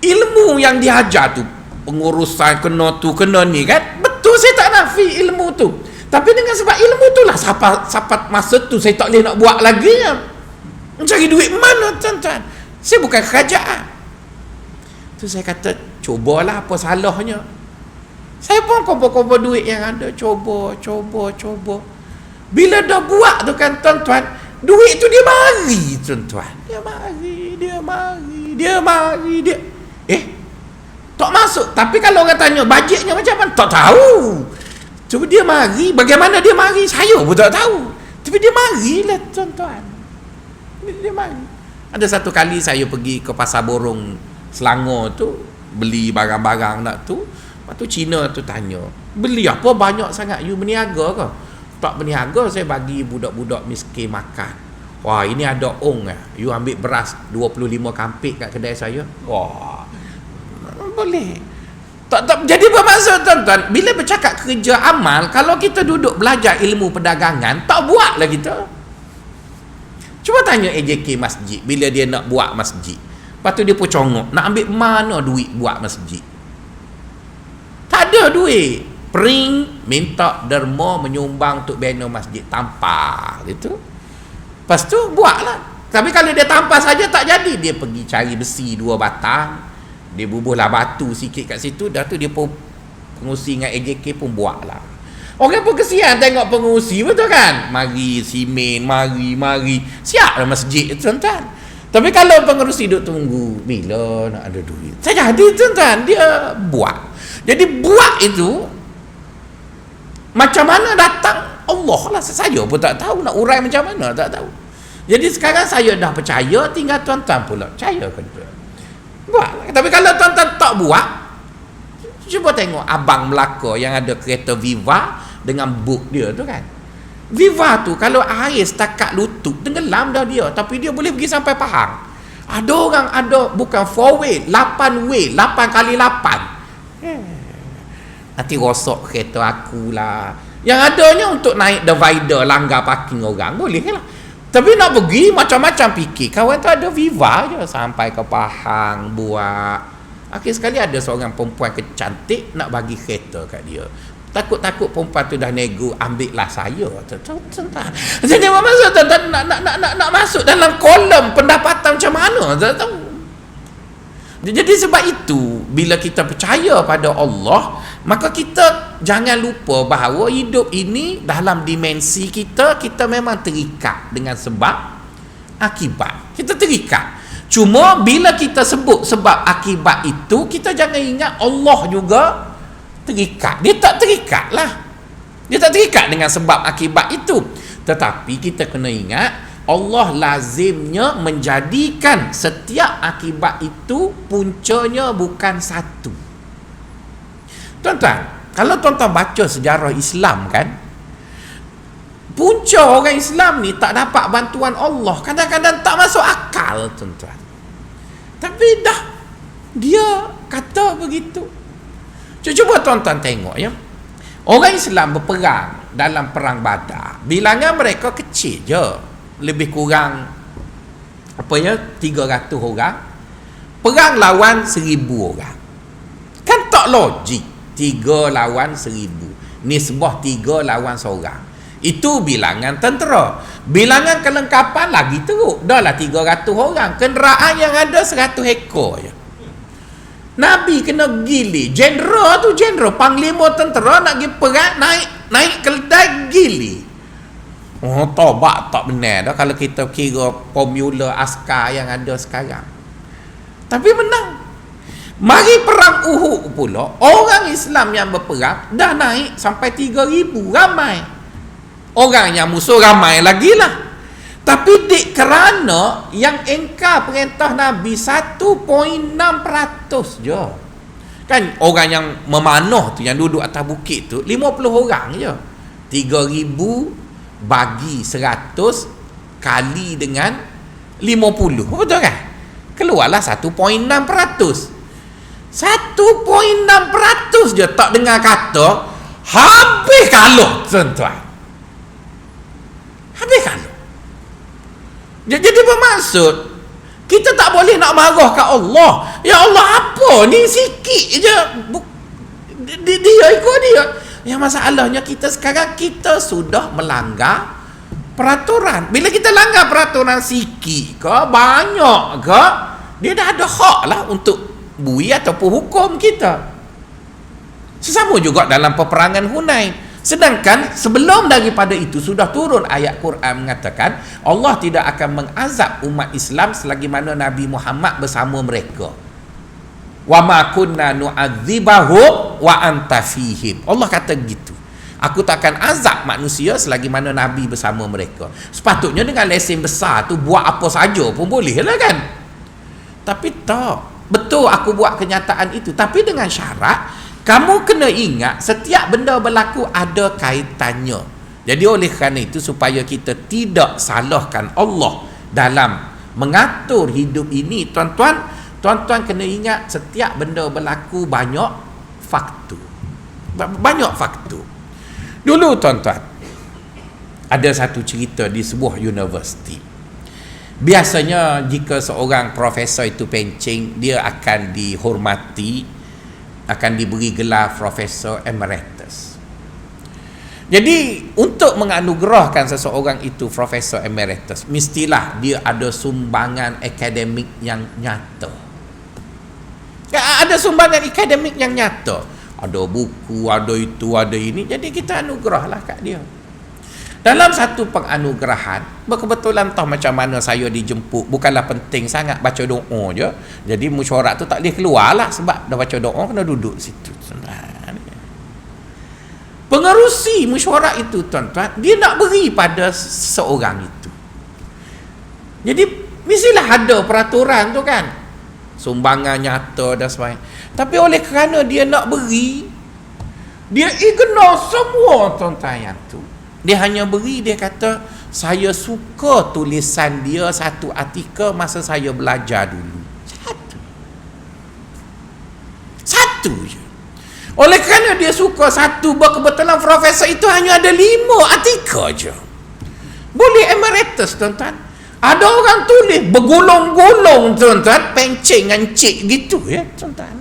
ilmu yang diajar tu, pengurusan kena tu kena ni kan, betul saya tak nafi ilmu tu, tapi dengan sebab ilmu tu lah sampai masa tu saya tak boleh nak buat lagi ya. Mencari duit mana tuan-tuan? Saya bukan kerajaan. Tu saya kata cubalah, apa salahnya? Saya pun kumpul-kumpul duit yang ada, coba. Bila dah buat tu kan tuan-tuan, duit tu dia mari tuan-tuan. Dia mari. Tak masuk. Tapi kalau orang tanya bajetnya macam mana, tak tahu. Cuba dia mari, bagaimana dia mari, saya pun tak tahu. Tapi dia marilah tuan-tuan. Dia mari. Ada satu kali saya pergi ke Pasar Borong Selangor tu, beli barang-barang nak tu. Lepas tu Cina tu tanya, beli apa banyak sangat, you berniaga ke? Tak berniaga, saya bagi budak-budak miskin makan. Wah, ini ada you ambil beras 25 kampik kat kedai saya. Wah, boleh. Tak, jadi bermaksud tuan-tuan, bila bercakap kerja amal, kalau kita duduk belajar ilmu perdagangan, tak buatlah kita. Cuba tanya AJK masjid, bila dia nak buat masjid, lepas tu dia pun congok, nak ambil mana duit buat masjid? Tak ada duit. Pering, minta derma menyumbang untuk bina masjid, tampar gitu. Lepas tu buatlah. Tapi kalau dia tampar saja tak jadi, dia pergi cari besi 2 batang, dia bubuhlah batu sikit kat situ, dah tu dia pun pengurusi dengan AJK pun buatlah. Orang pun kesian tengok pengurusi, betul kan? Mari simen, mari siaplah masjid tuan-tuan. Tapi kalau pengurusi duduk tunggu bila nak ada duit, tak jadi tuan-tuan, dia buat. Jadi buat itu macam mana datang, Allah lah, saya pun tak tahu nak urai macam mana, tak tahu. Jadi sekarang saya dah percaya, tinggal tuan-tuan pula percaya ke tak? Buat. Tapi kalau tuan-tuan tak buat, cuba tengok abang Melaka yang ada kereta Viva dengan book dia tu kan. Viva tu kalau air setakat lutut tenggelam dah dia, tapi dia boleh pergi sampai Pahang. Ada orang ada bukan 4 way, 8 way, 8 kali 8. Nanti rosak kereta aku lah. Yang adanya untuk naik divider, langgar parking orang, boleh lah. Tapi nak pergi macam-macam fikir. Kawan tu ada Viva je sampai ke Pahang buat. Akhir sekali ada seorang perempuan cantik nak bagi kereta kat dia. Takut-takut perempuan tu dah nego, ambil lah saya. Jadi apa maksud nak masuk dalam kolom pendapatan macam mana? Tak tahu. Jadi sebab itu, bila kita percaya pada Allah, maka kita jangan lupa bahawa hidup ini dalam dimensi kita memang terikat dengan sebab akibat. Kita terikat. Cuma bila kita sebut sebab akibat itu, kita jangan ingat Allah juga terikat. Dia tak terikat lah. Dia tak terikat dengan sebab akibat itu. Tetapi kita kena ingat, Allah lazimnya menjadikan setiap akibat itu puncanya bukan satu. Tuan-tuan, kalau tuan-tuan baca sejarah Islam kan, punca orang Islam ni tak dapat bantuan Allah kadang-kadang tak masuk akal, tuan-tuan. Tapi dah dia kata begitu. Cuba tuan-tuan tengok ya. Orang Islam berperang dalam perang Badar. Bilangan mereka kecil je. Lebih kurang 300 orang. Perang lawan 1000 orang. Kan tak logik 3 lawan 1000. Nisbah 3 lawan seorang. Itu bilangan tentera. Bilangan kelengkapan lagi teruk. Dah lah 300 orang. Kenderaan yang ada 100 ekor je. Nabi kena gili. Jeneral tu jeneral. Panglima tentera nak pergi perang, naik keldai gili. Oh, tobat tak benar dah kalau kita kira formula askar yang ada sekarang. Tapi menang. Mari perang Uhud pula, orang Islam yang berperang dah naik sampai 3,000, ramai. Orang yang musuh ramai lagi lah. Tapi kerana yang engkar perintah Nabi 1.6% je. Kan orang yang memanah tu, yang duduk atas bukit tu 50 orang je. 3,000 bagi 100 kali dengan 50. Betul kan? Keluarlah 1.6%. 1.6% je tak dengar kata, habis kalah, tuan-tuan. Habis kalah. Jadi bermaksud kita tak boleh nak marah kat Allah. Ya Allah, apa ni sikit je dia ikut dia. Yang masalahnya kita sekarang kita sudah melanggar peraturan. Bila kita langgar peraturan sikit ke banyak ke, dia dah ada hak lah untuk bui ataupun hukum kita. Sesama juga dalam peperangan Hunain. Sedangkan sebelum daripada itu sudah turun ayat Quran mengatakan Allah tidak akan mengazab umat Islam selagi mana Nabi Muhammad bersama mereka. Wa ma kunna nu'adzibahum wa anta fihim. Allah kata gitu. Aku tak akan azab manusia selagi mana Nabi bersama mereka. Sepatutnya dengan lesen besar tu buat apa saja pun boleh lah kan. Tapi tak. Betul aku buat kenyataan itu, tapi dengan syarat kamu kena ingat setiap benda berlaku ada kaitannya. Jadi oleh kerana itu supaya kita tidak salahkan Allah dalam mengatur hidup ini, tuan-tuan kena ingat setiap benda berlaku banyak faktor. Banyak faktor. Dulu tuan-tuan ada satu cerita di sebuah universiti. Biasanya jika seorang profesor itu pencing, dia akan dihormati, akan diberi gelar Profesor Emeritus. Jadi untuk menganugerahkan seseorang itu Profesor Emeritus, mestilah dia ada sumbangan akademik yang nyata. Ada sumbangan akademik yang nyata. Ada buku, ada itu, ada ini. Jadi kita anugerahlah kat dia. Dalam satu penganugerahan, berkebetulan tahu macam mana saya dijemput, bukanlah penting sangat baca doa je. Jadi mesyuarat tu tak boleh keluar lah sebab dah baca doa kena duduk situ. Pengerusi mesyuarat itu tuan-tuan, dia nak beri pada seorang itu. Jadi mestilah ada peraturan tu kan. Sumbangan nyata dan sebagainya. Tapi oleh kerana dia nak beri, dia ignore semua tuan-tuan yang tu. Dia hanya beri, dia kata saya suka tulisan dia satu artikel masa saya belajar dulu. Satu je. Oleh kerana dia suka satu, berkebetulan profesor itu hanya ada 5 artikel je. Boleh emeritus tuan-tuan. Ada orang tulis bergulung-gulung tuan-tuan, pencing dengan cik gitu ya tuan-tuan.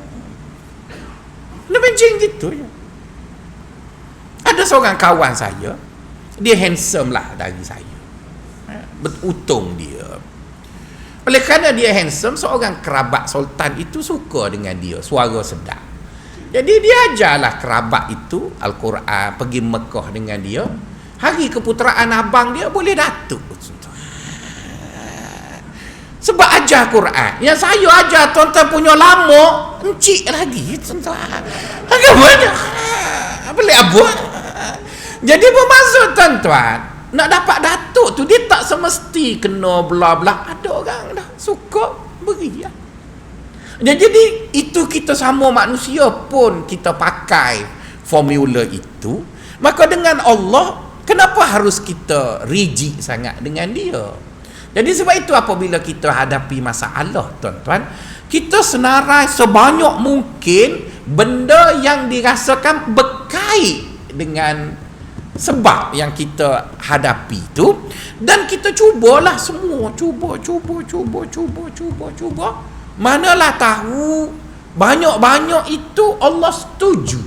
Dia pencing gitu ya. Ada seorang kawan saya, dia handsome lah dari saya, beruntung dia. Oleh kerana dia handsome, seorang kerabat sultan itu suka dengan dia, suara sedap. Jadi dia ajarlah kerabat itu Al-Quran, pergi Mekah dengan dia. Hari keputeraan abang dia boleh datuk. Sebab ajar Quran. Yang saya ajar tuan-tuan punya lama, encik lagi tuan-tuan. Agak banyak. Boleh apa? Jadi bermaksud tuan-tuan, nak dapat datuk tu dia tak semesti kena bla-bla. Ada orang dah suka beri ya. Jadi itu kita sama manusia pun kita pakai formula itu. Maka dengan Allah, Kenapa harus kita rigid sangat dengan dia? Jadi sebab itu apabila kita hadapi masalah, tuan-tuan, kita senarai sebanyak mungkin benda yang dirasakan berkait dengan sebab yang kita hadapi tu, dan kita cubalah semua, cuba. Manalah tahu banyak-banyak itu Allah setuju,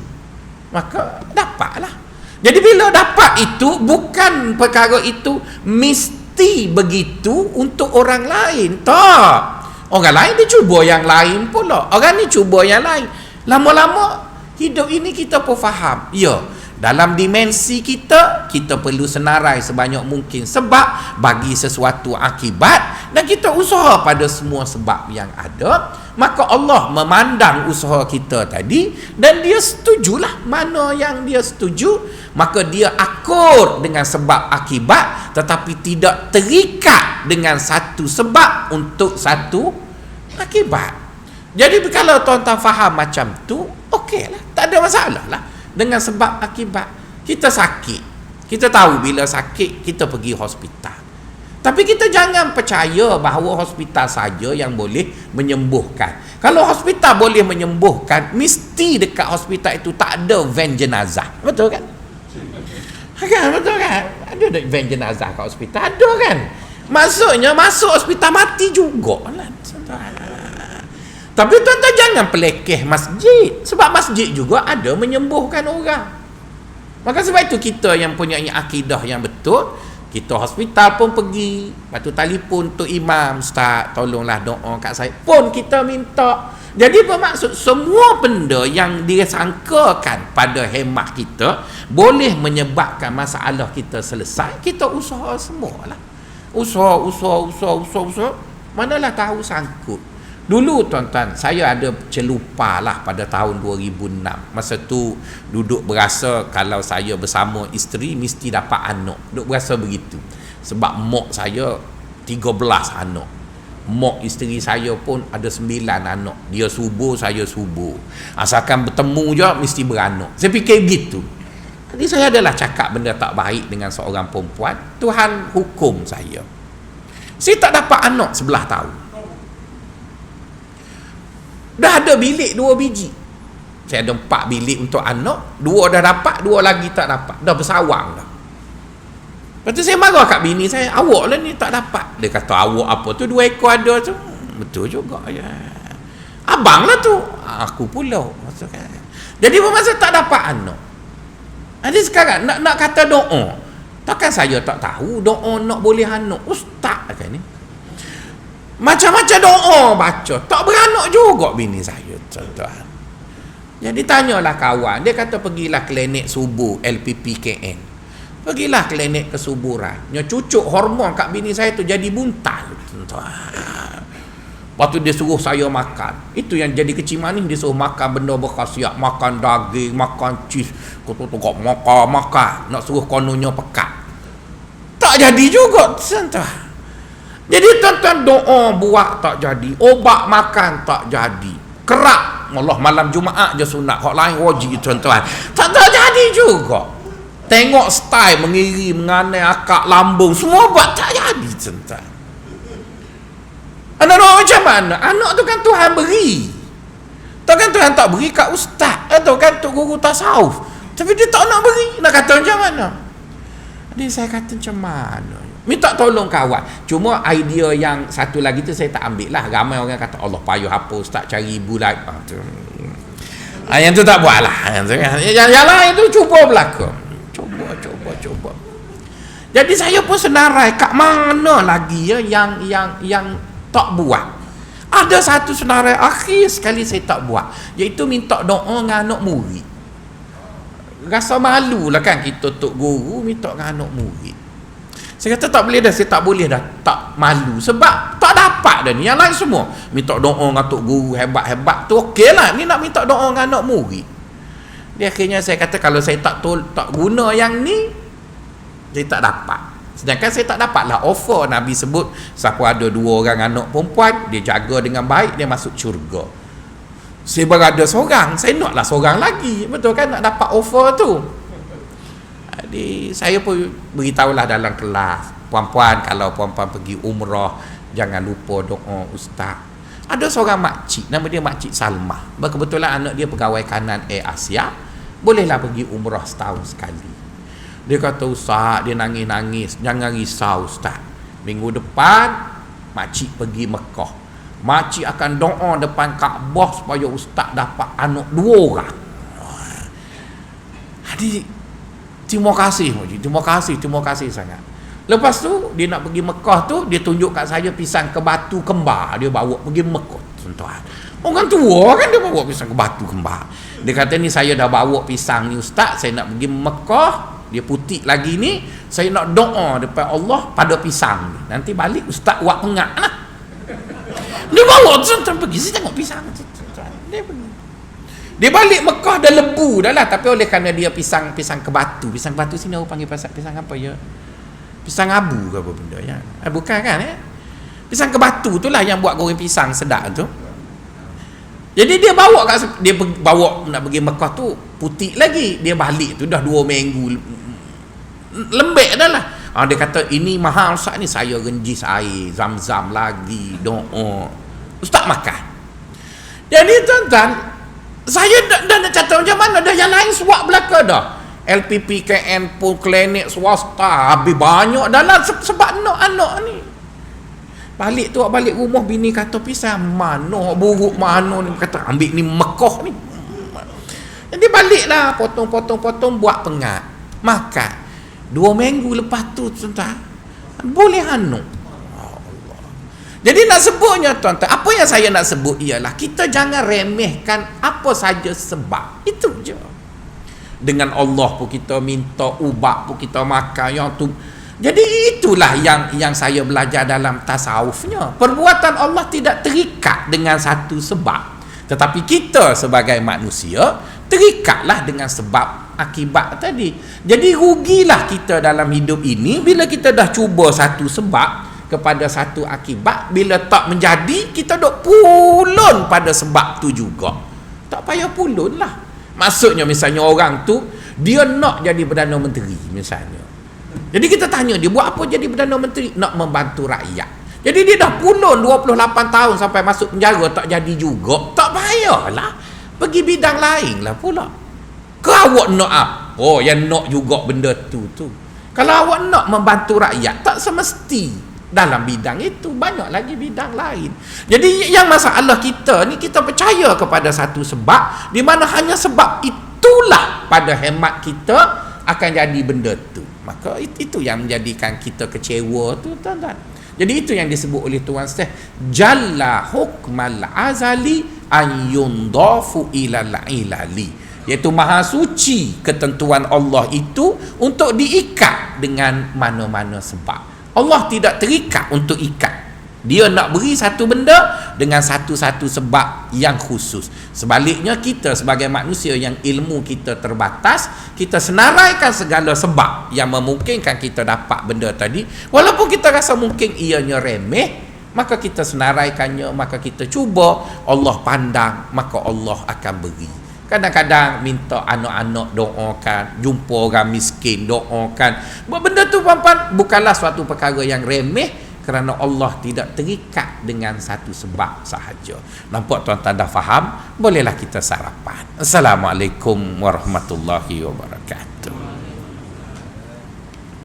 maka dapatlah. Jadi bila dapat itu, bukan perkara itu mesti begitu untuk orang lain. Tak. Orang lain dia cuba yang lain pula. Orang ni cuba yang lain. Lama-lama hidup ini kita pun faham. Ya, dalam dimensi kita perlu senarai sebanyak mungkin sebab bagi sesuatu akibat, dan kita usaha pada semua sebab yang ada. Maka Allah memandang usaha kita tadi, dan dia setujulah mana yang dia setuju. Maka dia akur dengan sebab akibat, tetapi tidak terikat dengan satu sebab untuk satu akibat. Jadi kalau tuan-tuan faham macam tu, okeylah, tak ada masalah lah dengan sebab akibat. Kita sakit, kita tahu bila sakit kita pergi hospital. Tapi kita jangan percaya bahawa hospital saja yang boleh menyembuhkan. Kalau hospital boleh menyembuhkan, mesti dekat hospital itu tak ada van jenazah. Betul kan? Betul kan? Ada van jenazah kat hospital? Ada kan? Maksudnya masuk hospital mati juga lah. Tapi tuan-tuan jangan pelekeh masjid. Sebab masjid juga ada menyembuhkan orang. Maka sebab itu kita yang punya akidah yang betul, kita hospital pun pergi, lepas tu telefon tu imam, ustaz tolonglah doa kat saya, pun kita minta. Jadi bermaksud semua benda yang disangkakan pada hemah kita boleh menyebabkan masalah kita selesai, kita usaha semualah. Usaha. Manalah tahu sangkut. Dulu tuan-tuan, saya ada celupa lah pada tahun 2006. Masa tu duduk berasa kalau saya bersama isteri mesti dapat anak. Duduk berasa begitu. Sebab mak saya 13 anak. Mak isteri saya pun ada 9 anak. Dia subur, saya subur. Asalkan bertemu je mesti beranak. Saya fikir begitu. Jadi saya adalah cakap benda tak baik dengan seorang perempuan. Tuhan hukum saya. Saya tak dapat anak 11 tahun. Dah ada bilik 2 biji. Saya ada 4 bilik untuk anak, 2 dah dapat, 2 lagi tak dapat. Dah bersawang dah. Lepas tu saya marah kat bini saya, awak lah ni tak dapat. Dia kata, awak apa tu 2 ekor ada tu. Betul juga ya. Abang lah tu. Aku pula. Jadi bermaksud tak dapat anak. Jadi sekarang nak kata doa. Takkan saya tak tahu doa nak boleh anak. Ustaz kan ni. Macam-macam doa baca, tak beranak juga bini saya, tuan-tuan. Jadi tanyalah kawan, dia kata pergilah klinik subuh LPPKN. Pergilah klinik kesuburan. Dia cucuk hormon kat bini saya tu jadi buntal, tuan-tuan. Lepas tu dia suruh saya makan. Itu yang jadi kecil manis, dia suruh makan benda berkhasiat, makan daging, makan cheese, kok makan, nak suruh kononnya pekat. Tak jadi juga, tuan-tuan. Jadi tuan-tuan doa buat tak jadi, obat makan tak jadi, kerak Allah malam Jumaat je sunat, hak lain wajib tuan-tuan, tak jadi juga. Tengok style mengiri, menganai akak lambung, semua buat tak jadi tuan-tuan. Anak macam mana? Anak tu kan Tuhan beri. Takkan Tuhan tak beri kat ustaz atau kan tok guru tasawuf, tapi dia tak nak beri. Nak kata macam mana? Jadi saya kata macam mana? Minta tolong kawan. Cuma idea yang satu lagi tu saya tak ambil lah. Ramai orang kata Allah payah apa ustaz cari ibu lagi. Yang tu tak buat lah. Yang lain tu cuba berlaku. Cuba. Jadi saya pun senarai kat mana lagi ya yang tak buat. Ada satu senarai akhir sekali saya tak buat, iaitu minta doa dengan anak murid. Rasa malu lah kan kita tok guru minta dengan anak murid. Saya kata tak boleh dah, saya tak boleh dah, tak malu. Sebab tak dapat dah ni. Yang lain semua minta doa dengan tok guru hebat-hebat tu okey lah. Ni nak minta doa dengan anak murid. Dia akhirnya saya kata kalau saya tak guna yang ni, saya tak dapat. Sedangkan saya tak dapat lah offer. Nabi sebut siapa ada 2 orang anak perempuan, dia jaga dengan baik, dia masuk syurga. Saya berada seorang, saya naklah seorang lagi. Betul kan, nak dapat offer tu. Jadi saya pun beritahulah dalam kelas, puan-puan kalau puan-puan pergi umrah jangan lupa doa ustaz. Ada seorang makcik, nama dia Makcik Salmah. Kebetulan anak dia pegawai kanan Air Asia. Bolehlah pergi umrah setahun sekali. Dia kata, ustaz, dia nangis-nangis. Jangan risau ustaz. Minggu depan makcik pergi Mekah. Makcik akan doa depan Kaabah supaya ustaz dapat anak 2 orang. Jadi terima kasih makcik, terima kasih sangat. Lepas tu dia nak pergi Mekah tu, dia tunjuk kat saya pisang ke batu kembar, dia bawa pergi Mekah, tuan-tuan. Orang tua kan dia bawa pisang ke batu kembar. Dia kata ni saya dah bawa pisang ni ustaz, saya nak pergi Mekah, dia putih lagi ni, saya nak doa depan Allah pada pisang ni. Nanti balik ustaz buat pengak lah. Dia bawa tuan-tuan pergi, saya tengok pisang tuan-tuan. Dia pergi. Dia balik Mekah dah lebu dah lah, tapi oleh kerana dia pisang ke batu. Pisang batu sini orang panggil pisang apa ya? Pisang abu ke apa benda ya? Bukan kan ya? Pisang ke batu tu lah yang buat goreng pisang sedap tu. Jadi dia bawa nak pergi Mekah tu putih lagi. Dia balik tu dah 2 minggu lembek dah lah. Dia kata ini mahal ustaz ni, saya renjis air zam-zam lagi doa. Ustaz makan. Jadi tuan-tuan, saya dah nak cakap macam mana dah, yang lain suap belaka dah. LPPKN pun klinik swasta habis banyak dah lah sebab anak-anak ni. Balik rumah bini kata pisang mana buruk mana ni, kata ambil ni Mekah ni. Jadi baliklah potong buat pengat makan. 2 minggu lepas tu tuan-tuan boleh anak. Jadi nak sebutnya tuan-tuan, apa yang saya nak sebut ialah kita jangan remehkan apa saja sebab. Itu je. Dengan Allah pun kita minta, ubat pun kita makan yang tu. Jadi itulah yang saya belajar dalam tasawufnya. Perbuatan Allah tidak terikat dengan satu sebab. Tetapi kita sebagai manusia terikatlah dengan sebab akibat tadi. Jadi rugilah kita dalam hidup ini bila kita dah cuba satu sebab kepada satu akibat, bila tak menjadi kita dok pulun pada sebab tu juga. Tak payah pulun lah. Maksudnya misalnya orang tu dia nak jadi Perdana Menteri misalnya. Jadi kita tanya dia buat apa jadi Perdana Menteri? Nak membantu rakyat. Jadi dia dah pulun 28 tahun sampai masuk penjara tak jadi juga. Tak payahlah. Pergi bidang lain lah pula. Kau awak nak apa yang nak juga benda tu. Kalau awak nak membantu rakyat tak semesti dalam bidang itu, banyak lagi bidang lain. Jadi yang masalah kita ni, kita percaya kepada satu sebab di mana hanya sebab itulah pada hemat kita akan jadi benda tu. Maka itu yang menjadikan kita kecewa tu tuan-tuan. Jadi itu yang disebut oleh Tuan Syekh jalla hukmal azali an yundafu ilal ilali, iaitu maha suci ketentuan Allah itu untuk diikat dengan mana-mana sebab. Allah tidak terikat untuk ikat. Dia nak beri satu benda dengan satu-satu sebab yang khusus. Sebaliknya kita sebagai manusia yang ilmu kita terbatas, kita senaraikan segala sebab yang memungkinkan kita dapat benda tadi. Walaupun kita rasa mungkin ianya remeh, maka kita senaraikannya, maka kita cuba, Allah pandang, maka Allah akan beri. Kadang-kadang minta anak-anak doakan, jumpa orang miskin doakan. Benda tu puan-puan bukanlah suatu perkara yang remeh, kerana Allah tidak terikat dengan satu sebab sahaja. Nampak tuan-tuan dah faham? Bolehlah kita sarapan. Assalamualaikum warahmatullahi wabarakatuh.